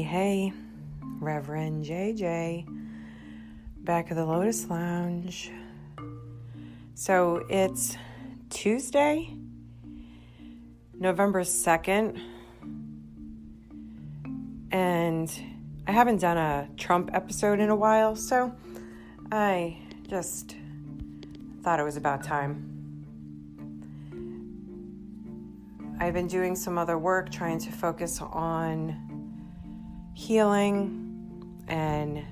Hey, Reverend JJ, back at the Lotus Lounge. So it's Tuesday, November 2nd, and I haven't done a Trump episode in a while, so I just thought it was about time. I've been doing some other work trying to focus on healing, and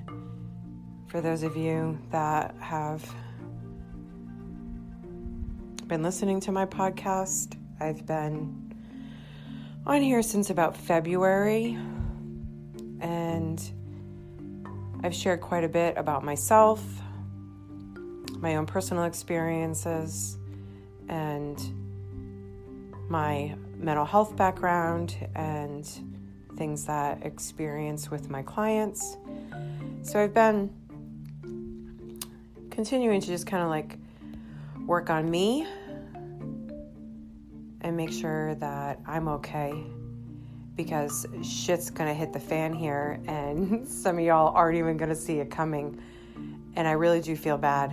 for those of you that have been listening to my podcast, I've been on here since about February, and I've shared quite a bit about myself, my own personal experiences, and my mental health background and things that I experience with my clients. So I've been continuing to just kind of like work on me and make sure that I'm okay, because shit's gonna hit the fan here and some of y'all aren't even gonna see it coming, and I really do feel bad.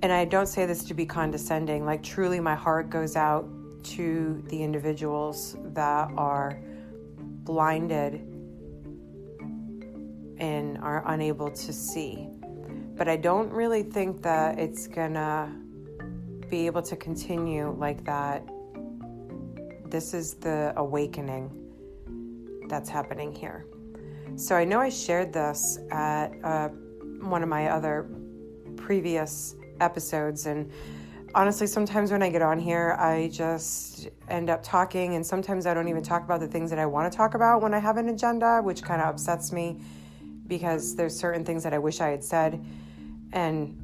And I don't say this to be condescending, like truly my heart goes out to the individuals that are blinded and are unable to see. But I don't really think that it's gonna be able to continue like that. This is the awakening that's happening here. So I know I shared this at one of my other previous episodes, and honestly, sometimes when I get on here, I just end up talking, and sometimes I don't even talk about the things that I want to talk about when I have an agenda, which kind of upsets me because there's certain things that I wish I had said, and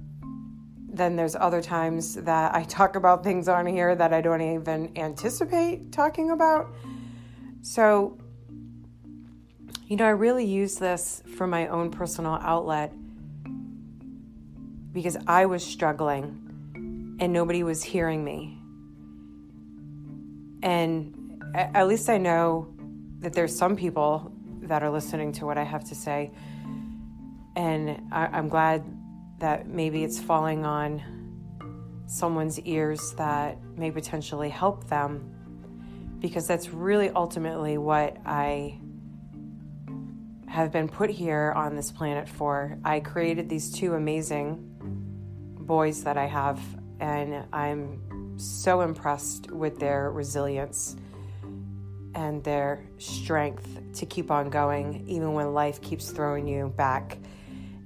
then there's other times that I talk about things on here that I don't even anticipate talking about. So, I really use this for my own personal outlet because I was struggling and nobody was hearing me. And at least I know that there's some people that are listening to what I have to say. And I'm glad that maybe it's falling on someone's ears that may potentially help them, because that's really ultimately what I have been put here on this planet for. I created these two amazing boys that I have, and I'm so impressed with their resilience and their strength to keep on going even when life keeps throwing you back.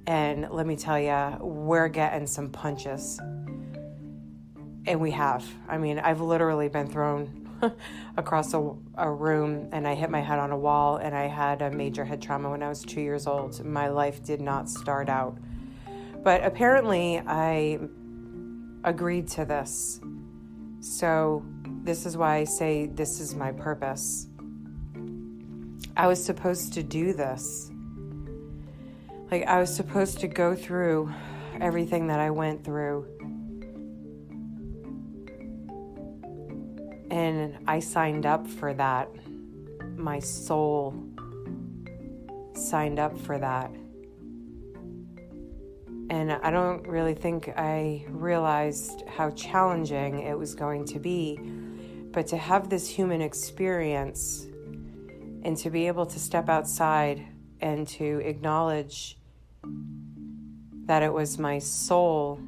And let me tell you, we're getting some punches, and we have. I mean, I've literally been thrown across a room, and I hit my head on a wall, and I had a major head trauma when I was 2 years old. My life did not start out, but apparently I agreed to this. So this is why I say this is my purpose. I was supposed to do this. Like, I was supposed to go through everything that I went through. And I signed up for that. My soul signed up for that. And I don't really think I realized how challenging it was going to be. But to have this human experience and to be able to step outside and to acknowledge that it was my soul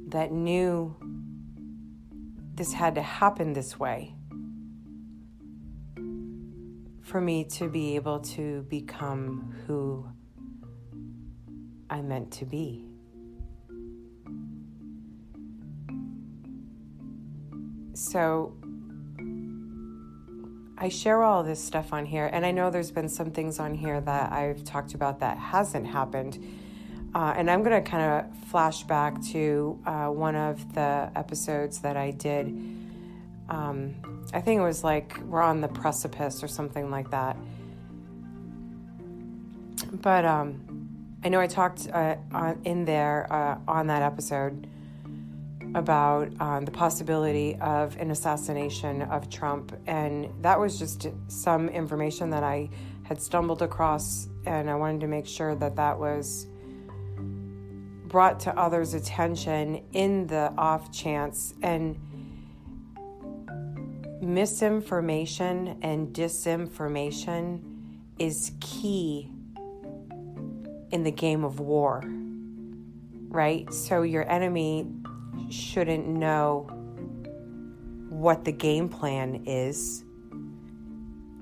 that knew this had to happen this way for me to be able to become who I meant to be. So I share all this stuff on here, and I know there's been some things on here that I've talked about that hasn't happened. And I'm going to kind of flash back to one of the episodes that I did. I think it was like we're on the precipice or something like that. But I know I talked in there on that episode about the possibility of an assassination of Trump. And that was just some information that I had stumbled across, and I wanted to make sure that that was brought to others' attention in the off chance. And misinformation and disinformation is key in the game of war, right? So your enemy shouldn't know what the game plan is,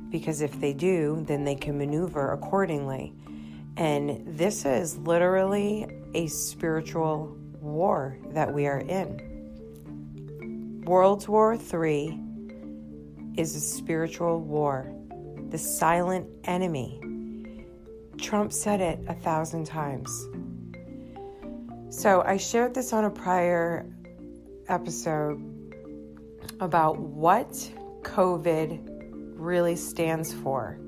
because if they do, then they can maneuver accordingly. And this is literally a spiritual war that we are in. World War III is a spiritual war. The silent enemy. Trump said it 1,000 times. So I shared this on a prior episode about what COVID really stands for.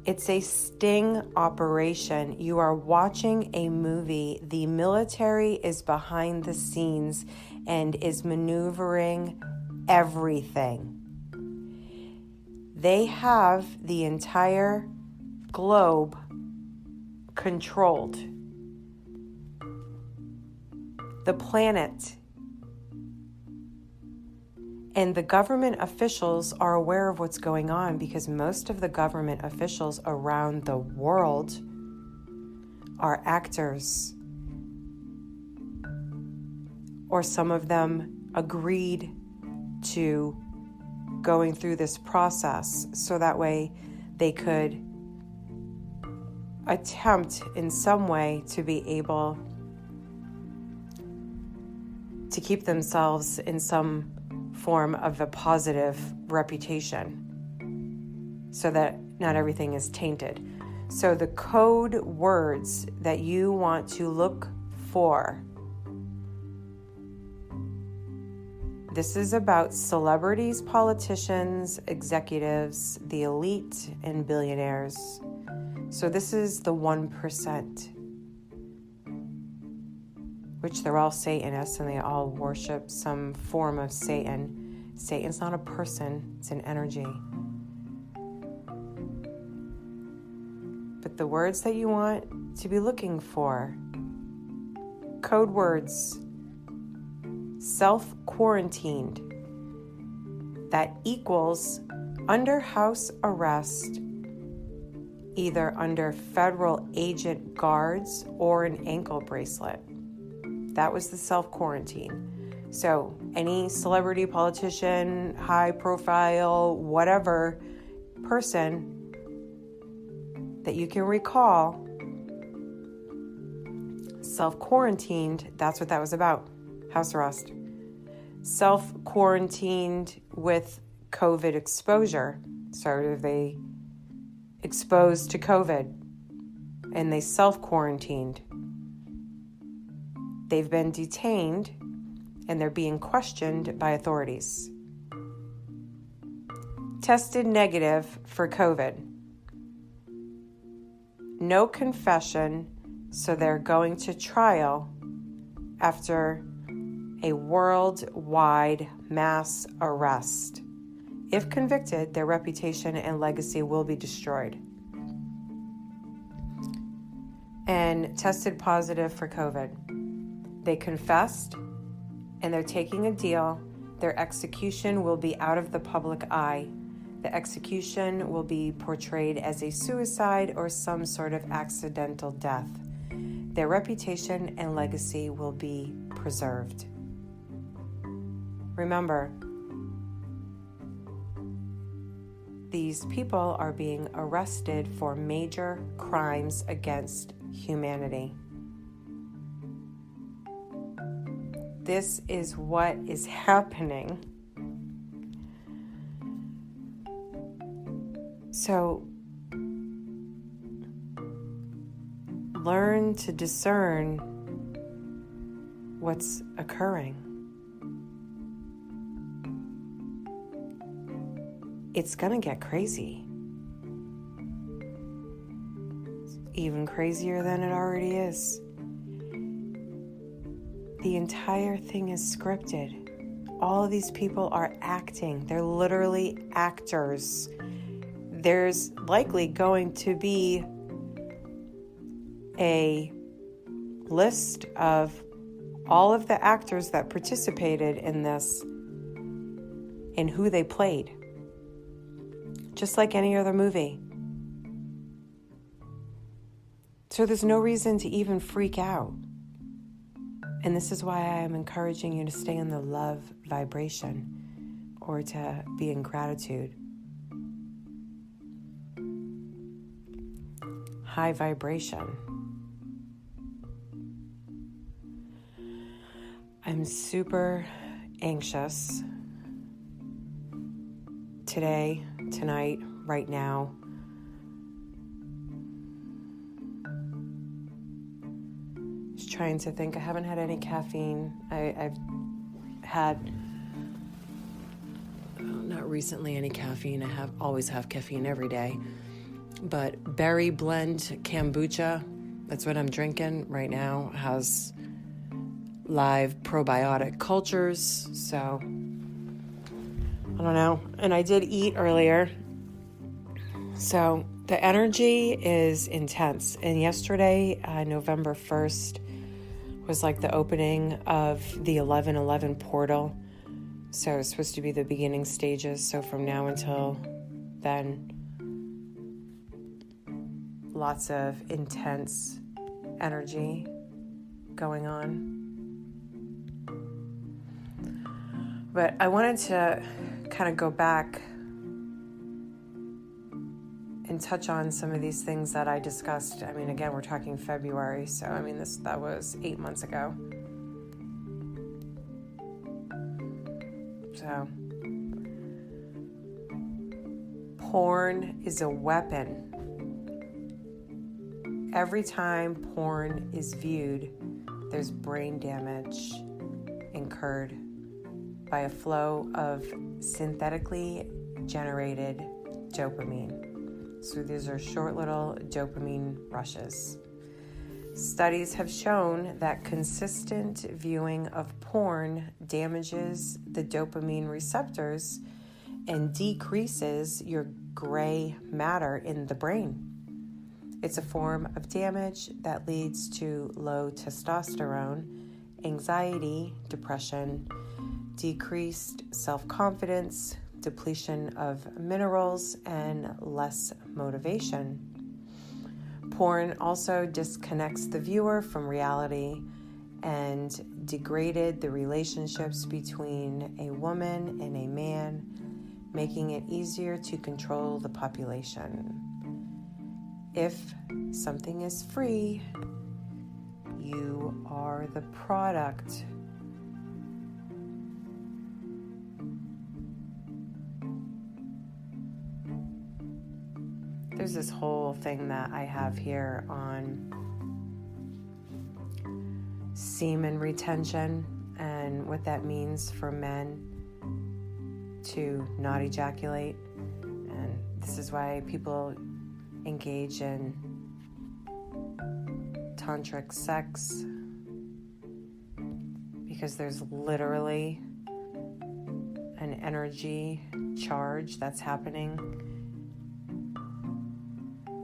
It's a sting operation. You are watching a movie. The military is behind the scenes and is maneuvering everything. They have the entire globe controlled. The planet. And the government officials are aware of what's going on, because most of the government officials around the world are actors. Or some of them agreed to going through this process so that way they could attempt in some way to be able to keep themselves in some form of a positive reputation so that not everything is tainted. So the code words that you want to look for, this is about celebrities, politicians, executives, the elite, and billionaires. So this is the 1%, which they're all Satanists and they all worship some form of Satan. Satan's not a person, it's an energy. But the words that you want to be looking for, code words, self-quarantined, that equals under house arrest, either under federal agent guards or an ankle bracelet. That was the self-quarantine. So any celebrity, politician, high profile, whatever person that you can recall self-quarantined, that's what that was about. House arrest. Self-quarantined with COVID exposure. So they exposed to COVID and they self-quarantined. They've been detained and they're being questioned by authorities. Tested negative for COVID. No confession, so they're going to trial after a worldwide mass arrest. If convicted, their reputation and legacy will be destroyed. And tested positive for COVID. They confessed, and they're taking a deal. Their execution will be out of the public eye. The execution will be portrayed as a suicide or some sort of accidental death. Their reputation and legacy will be preserved. Remember, these people are being arrested for major crimes against humanity. This is what is happening. So, learn to discern what's occurring. It's gonna get crazy. It's even crazier than it already is. the entire thing is scripted. All of these people are acting. They're literally actors. There's likely going to be a list of all of the actors that participated in this and who they played. Just like any other movie. So there's no reason to even freak out. And this is why I am encouraging you to stay in the love vibration or to be in gratitude. High vibration. I'm super anxious today, tonight, right now. Just trying to think. I haven't had any caffeine. I've had, not recently any caffeine. I always have caffeine every day. But berry blend kombucha, that's what I'm drinking right now, has live probiotic cultures. So, I don't know. And I did eat earlier. So the energy is intense. And yesterday, November 1st, was like the opening of the 11/11 portal. So it's supposed to be the beginning stages. So from now until then, lots of intense energy going on. But I wanted to kind of go back and touch on some of these things that I discussed. I mean, again, we're talking February, so I mean, that was 8 months ago. So, porn is a weapon. Every time porn is viewed, there's brain damage incurred by a flow of synthetically generated dopamine. So these are short little dopamine rushes. Studies have shown that consistent viewing of porn damages the dopamine receptors and decreases your gray matter in the brain. It's a form of damage that leads to low testosterone, anxiety, depression, decreased self-confidence, depletion of minerals, and less motivation. Porn also disconnects the viewer from reality and degraded the relationships between a woman and a man, making it easier to control the population. If something is free, you are the product. There's this whole thing that I have here on semen retention and what that means for men to not ejaculate. And this is why people engage in tantric sex, because there's literally an energy charge that's happening.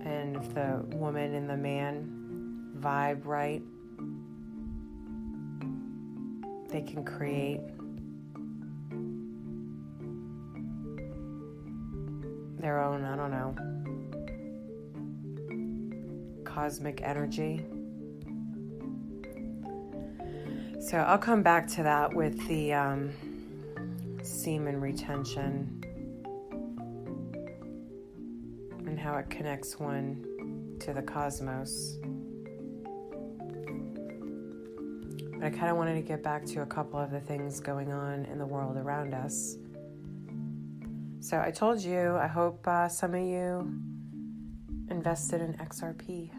And if the woman and the man vibe right, they can create their own, I don't know, cosmic energy. So I'll come back to that with the semen retention and how it connects one to the cosmos. But I kind of wanted to get back to a couple of the things going on in the world around us. So I told you, I hope some of you invested in XRP.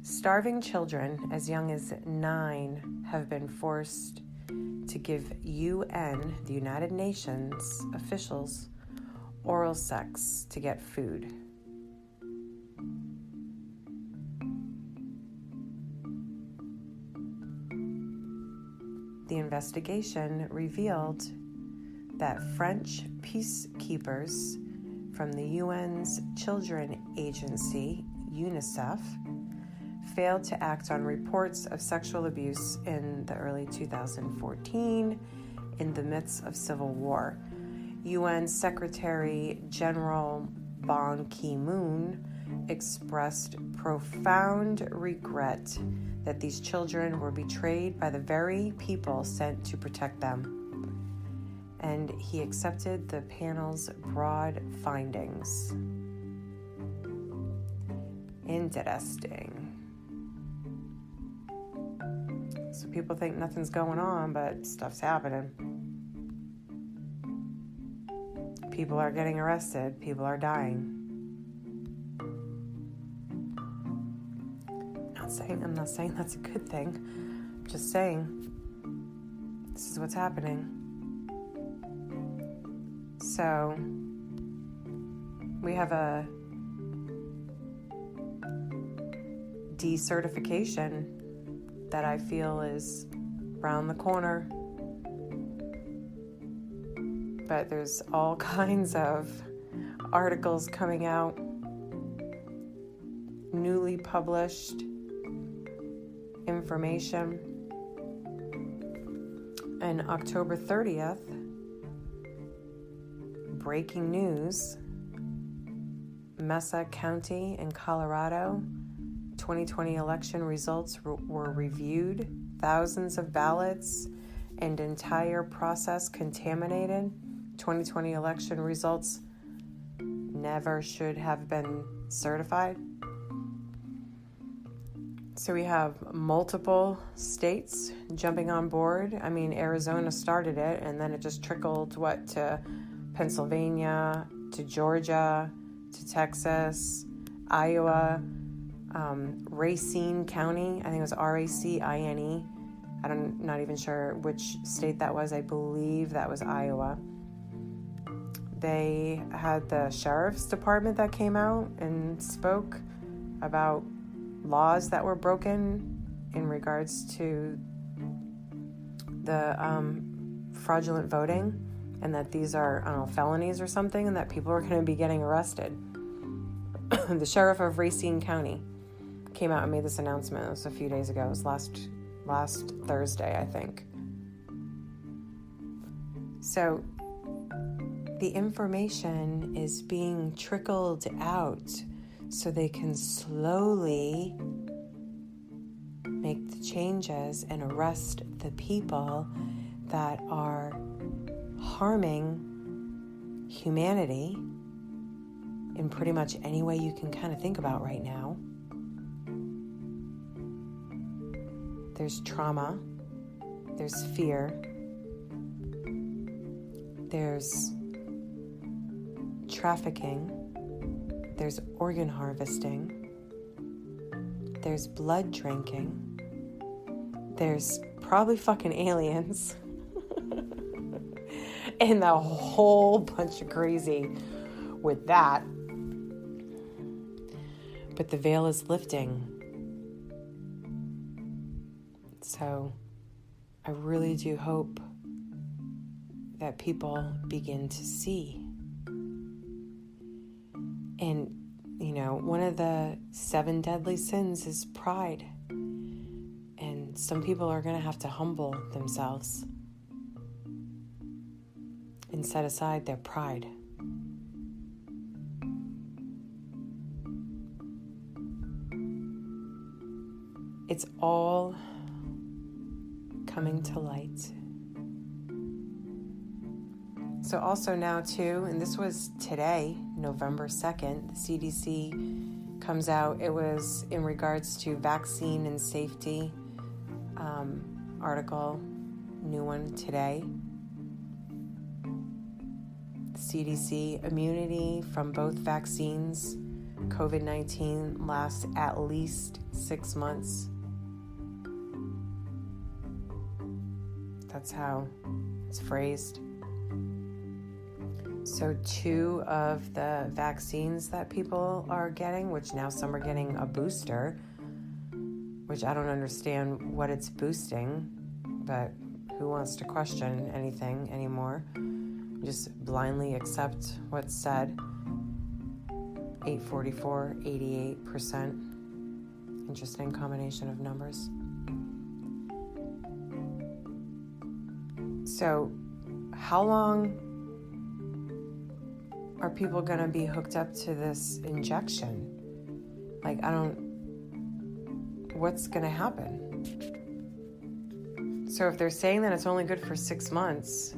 Starving children as young as 9 have been forced to give UN, the United Nations, officials oral sex to get food. the investigation revealed that French peacekeepers from the UN's Children Agency, UNICEF, failed to act on reports of sexual abuse in the early 2014 in the midst of civil war. UN Secretary General Ban Ki-moon expressed profound regret that these children were betrayed by the very people sent to protect them. And he accepted the panel's broad findings. Interesting. So people think nothing's going on, but stuff's happening. People are getting arrested. People are dying. I'm not saying that's a good thing. I'm just saying this is what's happening. So we have a decertification that I feel is around the corner. But there's all kinds of articles coming out, newly published information. And October 30th, breaking news, Mesa County in Colorado, 2020 election results were reviewed, thousands of ballots and entire process contaminated. 2020 election results never should have been certified. So we have multiple states jumping on board. I mean, Arizona started it, and then it just trickled, to Pennsylvania, to Georgia, to Texas, Iowa, Racine County. I think it was Racine. I'm not even sure which state that was. I believe that was Iowa. They had the sheriff's department that came out and spoke about laws that were broken in regards to the fraudulent voting, and that these are felonies or something, and that people are going to be getting arrested. The sheriff of Racine County came out and made this announcement. It was a few days ago. It was last Thursday, I think. So the information is being trickled out so they can slowly make the changes and arrest the people that are harming humanity in pretty much any way you can kind of think about right now. There's trauma, there's fear, there's trafficking, there's organ harvesting, there's blood drinking, there's probably fucking aliens, and a whole bunch of crazy with that. But the veil is lifting. So I really do hope that people begin to see. And, one of the 7 deadly sins is pride. And some people are going to have to humble themselves and set aside their pride. It's all coming to light. So also now too, and this was today, November 2nd, the CDC comes out. It was in regards to vaccine and safety article, new one today. CDC immunity from both vaccines, COVID-19 lasts at least 6 months. That's how it's phrased. So 2 of the vaccines that people are getting, which now some are getting a booster, which I don't understand what it's boosting, but who wants to question anything anymore. Just blindly accept what's said. 844, 88%. Interesting combination of numbers. So, how long are people going to be hooked up to this injection? Like, what's going to happen? So if they're saying that it's only good for 6 months,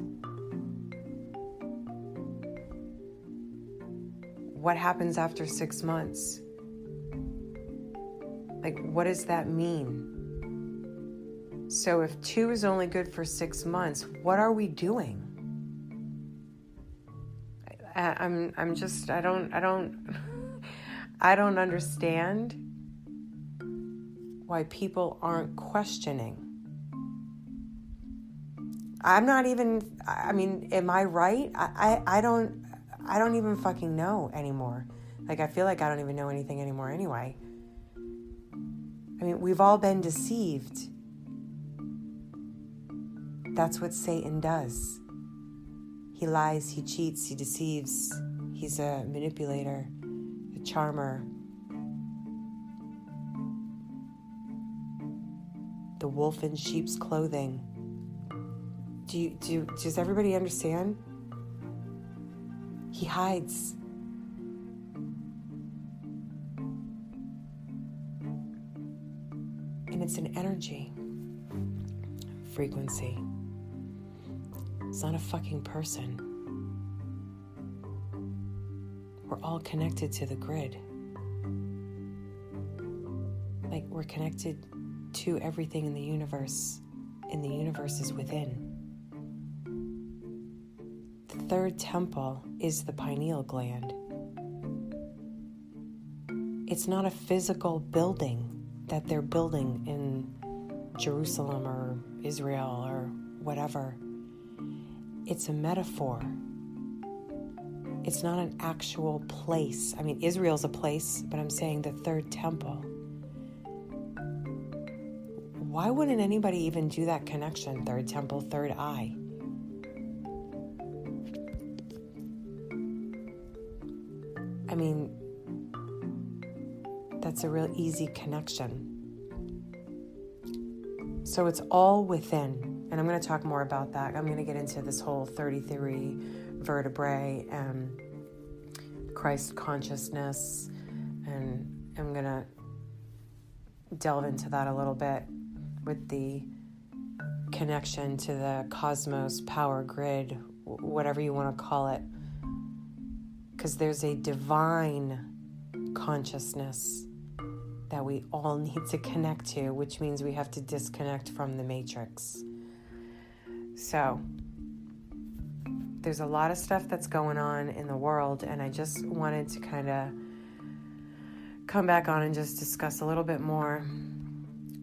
what happens after 6 months? Like, what does that mean? So if 2 is only good for 6 months, what are we doing? I don't understand why people aren't questioning. Am I right? I don't even fucking know anymore. Like, I feel like I don't even know anything anymore anyway. I mean, we've all been deceived. That's what Satan does. He lies, he cheats, he deceives. He's a manipulator, a charmer. The wolf in sheep's clothing. Does everybody understand? He hides. And it's an energy, frequency. It's not a fucking person. We're all connected to the grid. Like, we're connected to everything in the universe, and the universe is within. The third temple is the pineal gland. It's not a physical building that they're building in Jerusalem or Israel or whatever. It's a metaphor. It's not an actual place. I mean, Israel's a place, but I'm saying the third temple. Why wouldn't anybody even do that connection? Third temple, third eye. I mean, that's a real easy connection. So it's all within. And I'm going to talk more about that. I'm going to get into this whole 33 vertebrae and Christ consciousness. And I'm going to delve into that a little bit with the connection to the cosmos, power grid, whatever you want to call it. Because there's a divine consciousness that we all need to connect to, which means we have to disconnect from the matrix. So, there's a lot of stuff that's going on in the world, and I just wanted to kind of come back on and just discuss a little bit more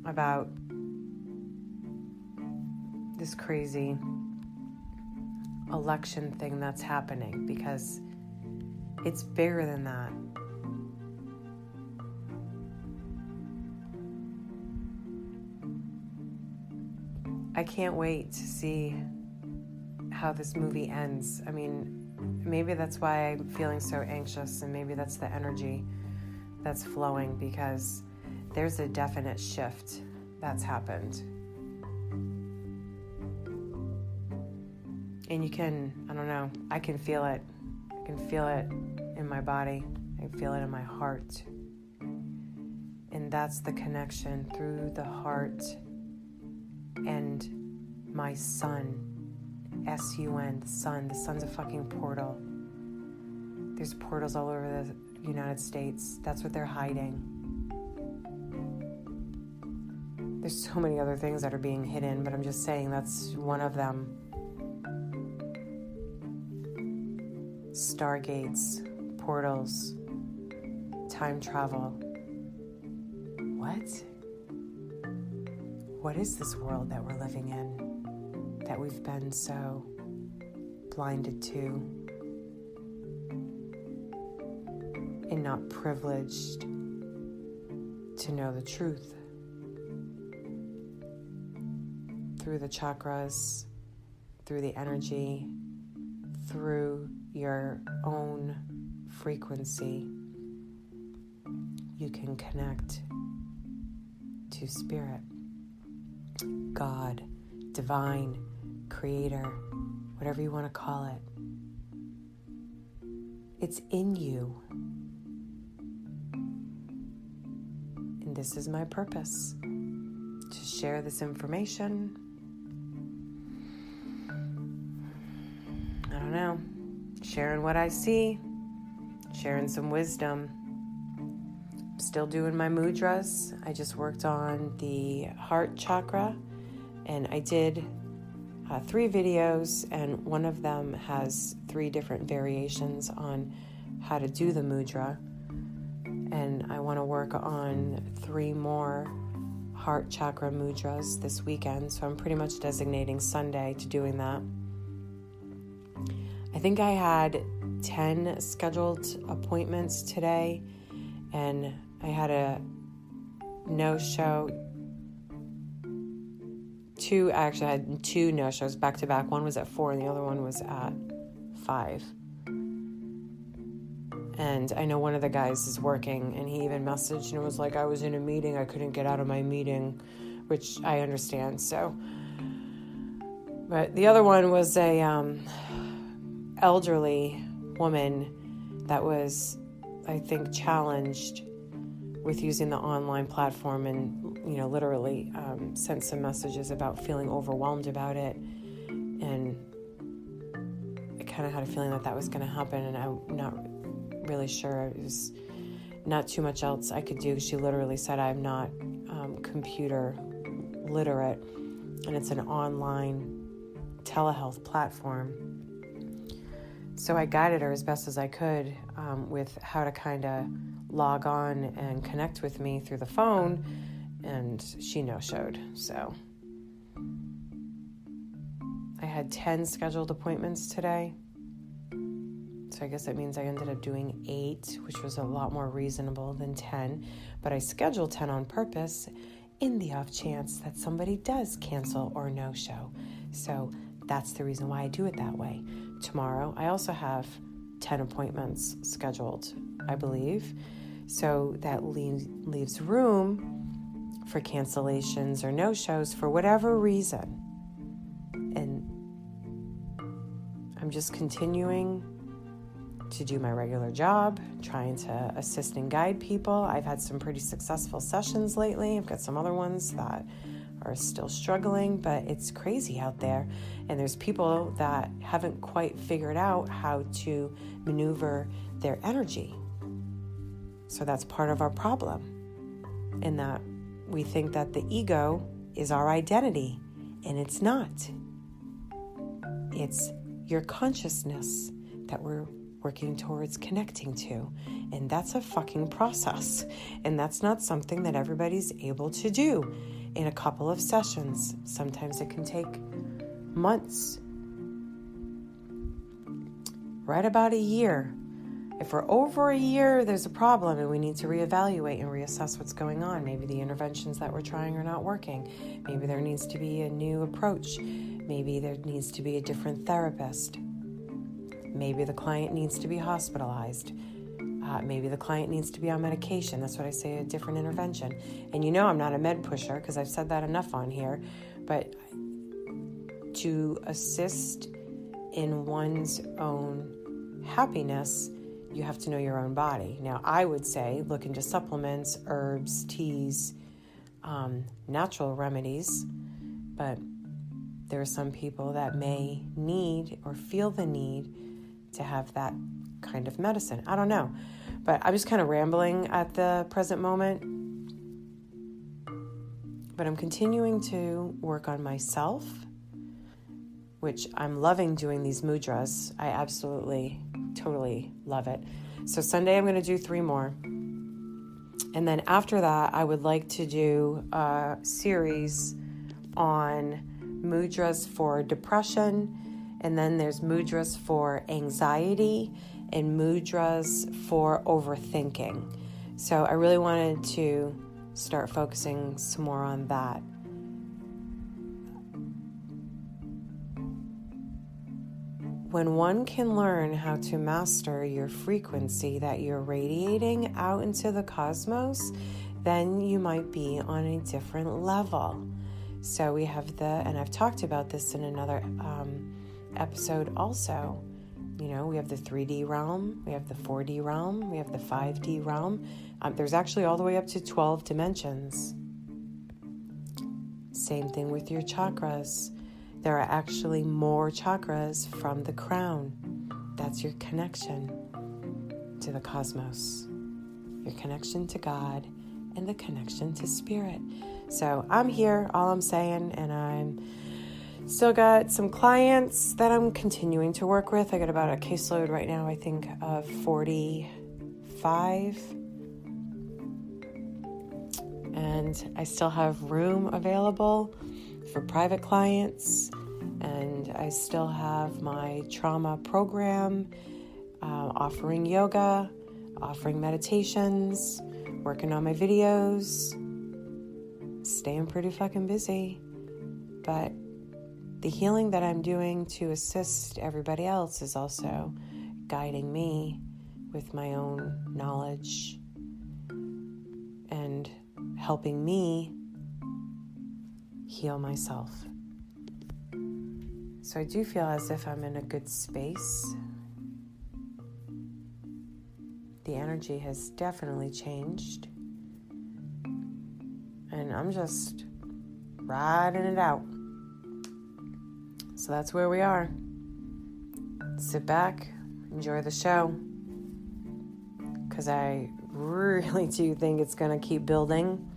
about this crazy election thing that's happening, because it's bigger than that. I can't wait to see how this movie ends. I mean, maybe that's why I'm feeling so anxious, and maybe that's the energy that's flowing, because there's a definite shift that's happened. And you can, I don't know, I can feel it. I can feel it in my body. I can feel it in my heart. And that's the connection through the heart and my sun, S-U-N, the sun. The sun's a fucking portal. There's portals all over the United States. That's what they're hiding. There's so many other things that are being hidden, but I'm just saying that's one of them. Stargates, portals, time travel. What? What is this world that we're living in, that we've been so blinded to and not privileged to know the truth? through the chakras, through the energy, through your own frequency, you can connect to spirit, God, divine, creator, whatever you want to call it. It's in you. And this is my purpose, to share this information. I don't know, sharing what I see, sharing some wisdom. I'm still doing my mudras. I just worked on the heart chakra, and I did 3 videos, and one of them has 3 different variations on how to do the mudra. And I want to work on 3 more heart chakra mudras this weekend, so I'm pretty much designating Sunday to doing that. I think I had 10 scheduled appointments today, and I had a no-show. I actually had 2 no-shows back to back. One was at 4 and the other one was at 5. And I know one of the guys is working, and he even messaged and was like, I was in a meeting, I couldn't get out of my meeting, which I understand. So, but the other one was a elderly woman that was, I think, challenged with using the online platform, and literally sent some messages about feeling overwhelmed about it. And I kind of had a feeling that was going to happen, and I'm not really sure. It was not too much else I could do. She literally said, I'm not computer literate, and it's an online telehealth platform. So I guided her as best as I could with how to kind of log on and connect with me through the phone, and she no-showed. So I had 10 scheduled appointments today. So I guess that means I ended up doing 8, which was a lot more reasonable than 10. But I scheduled 10 on purpose in the off chance that somebody does cancel or no-show. So that's the reason why I do it that way. Tomorrow, I also have 10 appointments scheduled, I believe. So that leaves room for cancellations or no-shows for whatever reason. And I'm just continuing to do my regular job, trying to assist and guide people. I've had some pretty successful sessions lately. I've got some other ones that are still struggling, but it's crazy out there. And there's people that haven't quite figured out how to maneuver their energy. So that's part of our problem, in that we think that the ego is our identity, and it's not. It's your consciousness that we're working towards connecting to. And that's a fucking process. And that's not something that everybody's able to do in a couple of sessions. Sometimes it can take months, right about a year. If we're over a year, there's a problem, and we need to reevaluate and reassess what's going on. Maybe the interventions that we're trying are not working. Maybe there needs to be a new approach. Maybe there needs to be a different therapist. Maybe the client needs to be hospitalized. Maybe the client needs to be on medication. That's what I say, a different intervention. And I'm not a med pusher, because I've said that enough on here. But to assist in one's own happiness, you have to know your own body. Now, I would say look into supplements, herbs, teas, natural remedies. But there are some people that may need or feel the need to have that kind of medicine. I don't know. But I'm just kind of rambling at the present moment. But I'm continuing to work on myself, which I'm loving doing these mudras. I absolutely, totally love it. So Sunday I'm going to do 3 more. And then after that, I would like to do a series on mudras for depression. And then there's mudras for anxiety and mudras for overthinking. So I really wanted to start focusing some more on that. when one can learn how to master your frequency that you're radiating out into the cosmos, then you might be on a different level. So we have and I've talked about this in another episode also. We have the 3D realm, we have the 4D realm, we have the 5D realm. There's actually all the way up to 12 dimensions. Same thing with your chakras. There are actually more chakras from the crown. That's your connection to the cosmos, your connection to God, and the connection to spirit. So I'm here, all I'm saying, and I'm still got some clients that I'm continuing to work with. I got about a caseload right now, I think, of 45. And I still have room available for private clients. And I still have my trauma program, offering yoga, offering meditations, working on my videos, staying pretty fucking busy. But the healing that I'm doing to assist everybody else is also guiding me with my own knowledge and helping me heal myself. So I do feel as if I'm in a good space. The energy has definitely changed. And I'm just riding it out. So that's where we are. Sit back, enjoy the show. Because I really do think it's going to keep building.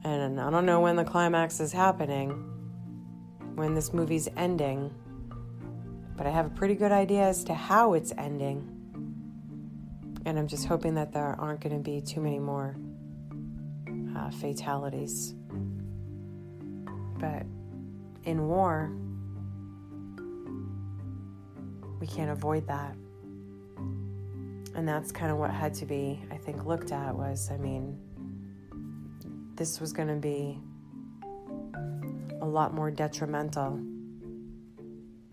And I don't know when the climax is happening, when this movie's ending. But I have a pretty good idea as to how it's ending. And I'm just hoping that there aren't going to be too many more fatalities. But in war, we can't avoid that. And that's kind of what had to be, I think, looked at was, this was going to be a lot more detrimental.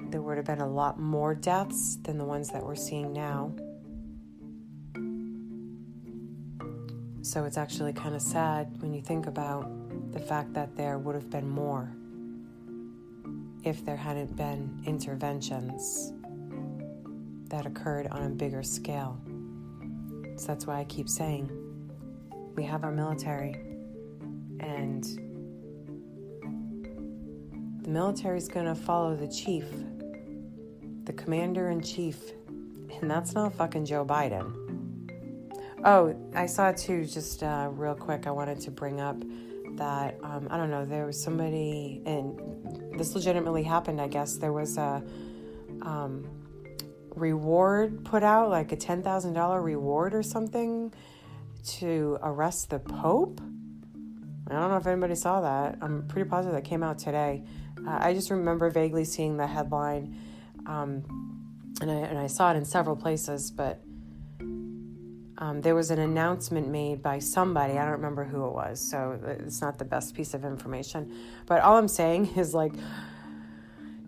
There would have been a lot more deaths than the ones that we're seeing now. So it's actually kind of sad when you think about the fact that there would have been more if there hadn't been interventions that occurred on a bigger scale. So that's why I keep saying we have our military, and the military is going to follow the chief, the commander-in-chief, and that's not fucking Joe Biden. Oh, I saw too, just real quick, I wanted to bring up that, I don't know, there was somebody, and this legitimately happened, I guess. There was a reward put out, like a $10,000 reward or something to arrest the Pope. I don't know if anybody saw that. I'm pretty positive that came out today. I just remember vaguely seeing the headline, and I saw it in several places, but there was an announcement made by somebody. I don't remember who it was, so it's not the best piece of information. But all I'm saying is, like,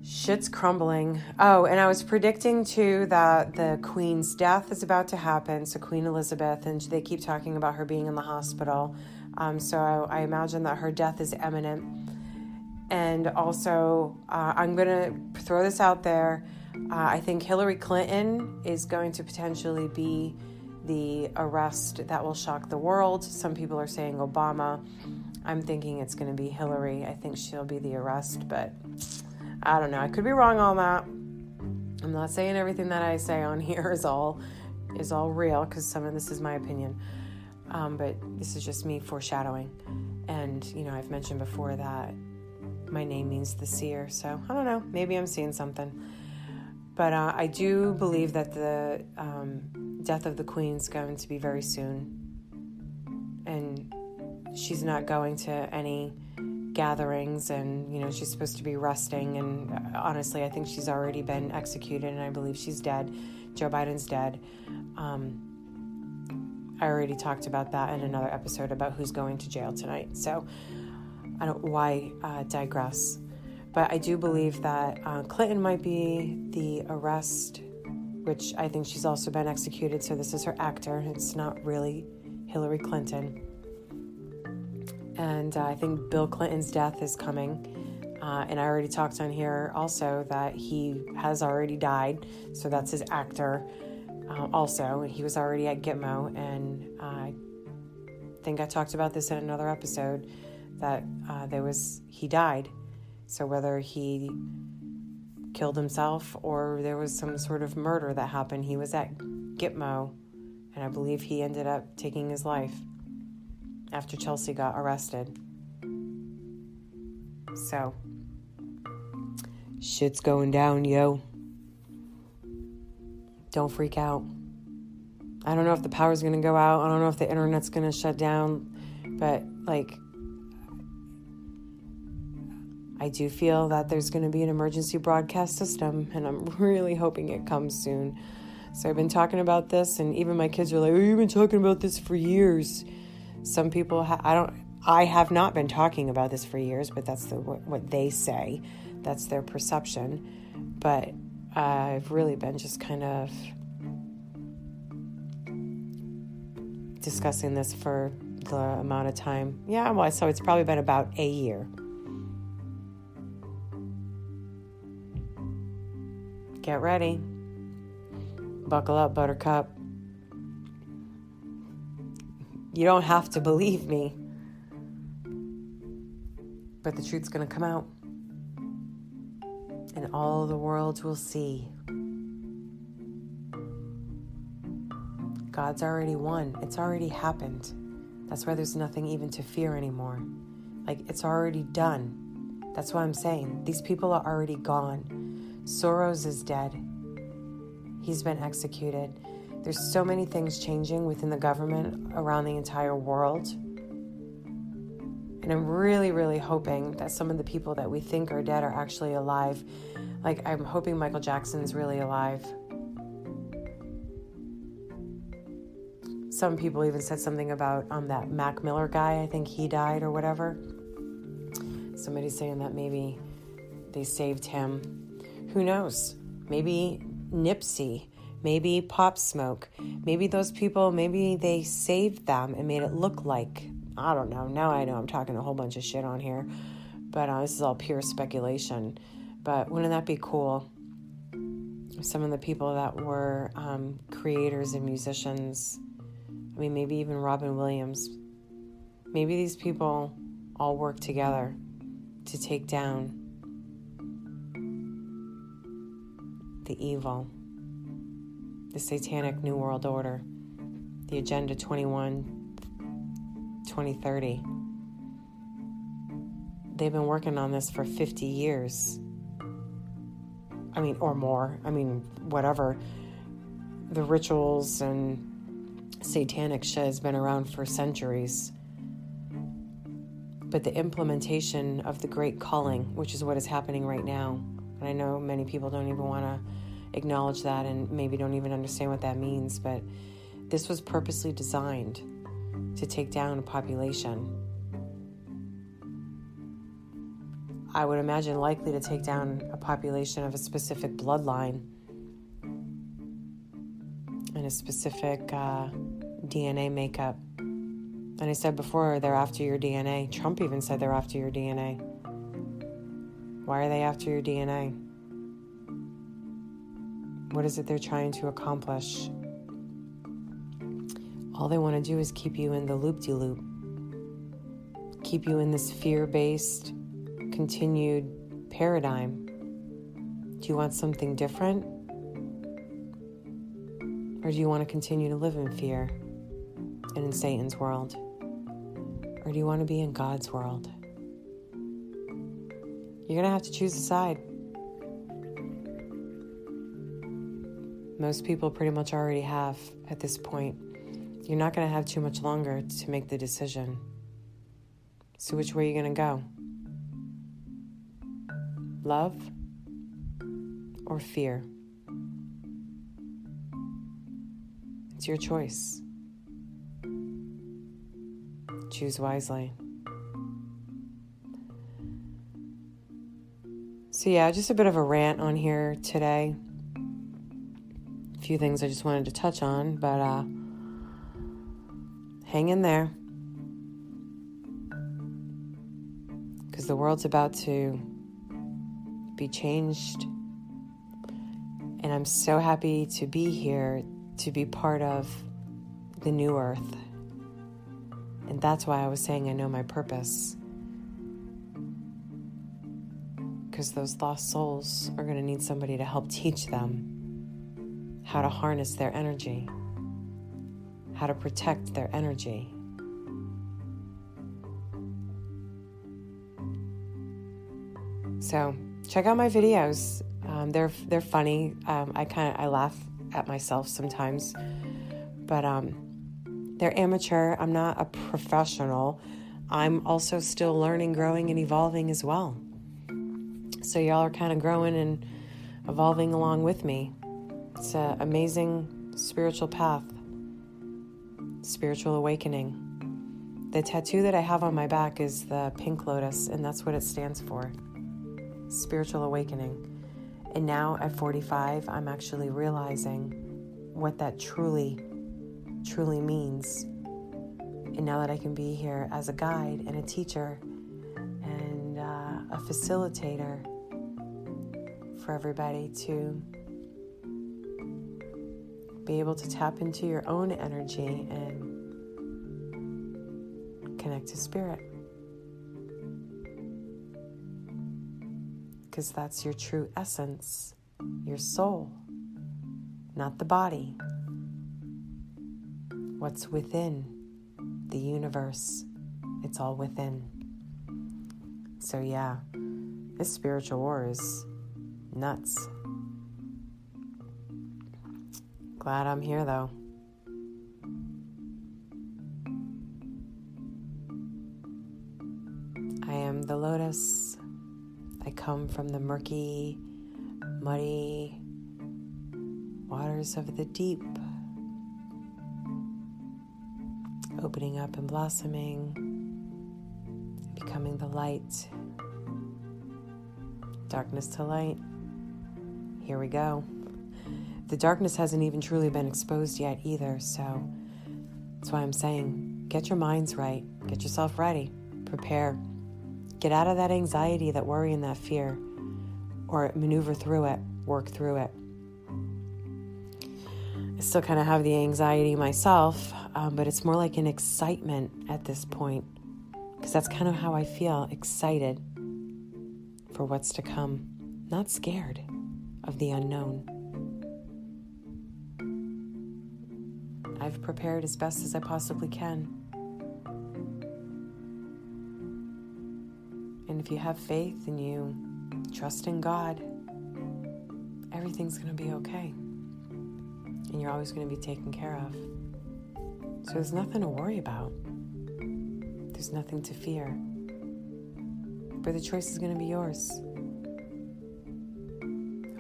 shit's crumbling. Oh, and I was predicting, too, that the Queen's death is about to happen. So Queen Elizabeth, and they keep talking about her being in the hospital. So I imagine that her death is imminent. And also, I'm going to throw this out there. I think Hillary Clinton is going to potentially be the arrest that will shock the world. Some people are saying Obama. I'm thinking it's going to be Hillary. I think she'll be the arrest, but I don't know. I could be wrong on that. I'm not saying everything that I say on here is all real, because some of this is my opinion. But this is just me foreshadowing. And, I've mentioned before that my name means the seer. So I don't know. Maybe I'm seeing something. But I do believe that the death of the Queen's going to be very soon. And she's not going to any gatherings, and, she's supposed to be resting. And honestly, I think she's already been executed, and I believe she's dead. Joe Biden's dead. I already talked about that in another episode about who's going to jail tonight. So I don't why digress. But I do believe that Clinton might be the arrest, which I think she's also been executed. So this is her actor. It's not really Hillary Clinton. And I think Bill Clinton's death is coming. And I already talked on here also that he has already died. So that's his actor also. He was already at Gitmo. And I think I talked about this in another episode that he died. So whether he killed himself or there was some sort of murder that happened, he was at Gitmo, and I believe he ended up taking his life after Chelsea got arrested. So, shit's going down, yo. Don't freak out. I don't know if the power's going to go out. I don't know if the internet's going to shut down, but I do feel that there's going to be an emergency broadcast system, and I'm really hoping it comes soon. So I've been talking about this, and even my kids are like, "Oh, you've been talking about this for years." Some people, I have not been talking about this for years, but that's what they say. That's their perception. But I've really been just kind of discussing this for the amount of time. Yeah, well, so it's probably been about a year. Get ready. Buckle up, Buttercup. You don't have to believe me, but the truth's going to come out, and all the world will see. God's already won. It's already happened. That's why there's nothing even to fear anymore. It's already done. That's what I'm saying. These people are already gone. Soros is dead. He's been executed. There's so many things changing within the government around the entire world. And I'm really, really hoping that some of the people that we think are dead are actually alive. I'm hoping Michael Jackson's really alive. Some people even said something about that Mac Miller guy. I think he died or whatever. Somebody's saying that maybe they saved him. Who knows? Maybe Nipsey, maybe Pop Smoke, maybe those people, maybe they saved them and made it look like, I don't know. Now I know I'm talking a whole bunch of shit on here, but this is all pure speculation. But wouldn't that be cool? Some of the people that were creators and musicians, maybe even Robin Williams, maybe these people all work together to take down the evil, the satanic New World Order, the Agenda 2030. They've been working on this for 50 years. Or more. Whatever. The rituals and satanic shit has been around for centuries. But the implementation of the Great Culling, which is what is happening right now, and I know many people don't even want to acknowledge that and maybe don't even understand what that means, but this was purposely designed to take down a population. I would imagine likely to take down a population of a specific bloodline and a specific DNA makeup. And I said before, they're after your DNA. Trump even said they're after your DNA. Why are they after your DNA? What is it they're trying to accomplish? All they want to do is keep you in the loop-de-loop. Keep you in this fear-based, continued paradigm. Do you want something different? Or do you want to continue to live in fear and in Satan's world? Or do you want to be in God's world? You're going to have to choose a side. Most people pretty much already have at this point. You're not going to have too much longer to make the decision. So which way are you going to go? Love or fear? It's your choice. Choose wisely. So yeah, just a bit of a rant on here today. A few things I just wanted to touch on, but hang in there. Because the world's about to be changed. And I'm so happy to be here, to be part of the new earth. And that's why I was saying I know my purpose. Because those lost souls are going to need somebody to help teach them how to harness their energy, how to protect their energy. So check out my videos. They're funny. I laugh at myself sometimes, but they're amateur. I'm not a professional. I'm also still learning, growing, and evolving as well. So y'all are kind of growing and evolving along with me. It's an amazing spiritual path, spiritual awakening. The tattoo that I have on my back is the pink lotus, and that's what it stands for, spiritual awakening. And now at 45, I'm actually realizing what that truly means. And now that I can be here as a guide and a teacher and a facilitator for everybody to be able to tap into your own energy and connect to spirit. Because that's your true essence, your soul, not the body. What's within the universe, it's all within. So yeah, this spiritual war is nuts. Glad I'm here though. I am the lotus. I come from the murky, muddy waters of the deep, opening up and blossoming, becoming the light. Darkness to light. Here we go. The darkness hasn't even truly been exposed yet either, so that's why I'm saying, get your minds right, get yourself ready, prepare. Get out of that anxiety, that worry, and that fear, or maneuver through it, work through it. I still kind of have the anxiety myself, but it's more like an excitement at this point, because that's kind of how I feel, excited for what's to come, not scared of the unknown. I've prepared as best as I possibly can. And if you have faith and you trust in God, everything's going to be okay. And you're always going to be taken care of. So there's nothing to worry about. There's nothing to fear. But the choice is going to be yours.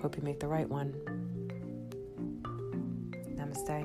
Hope you make the right one. Namaste.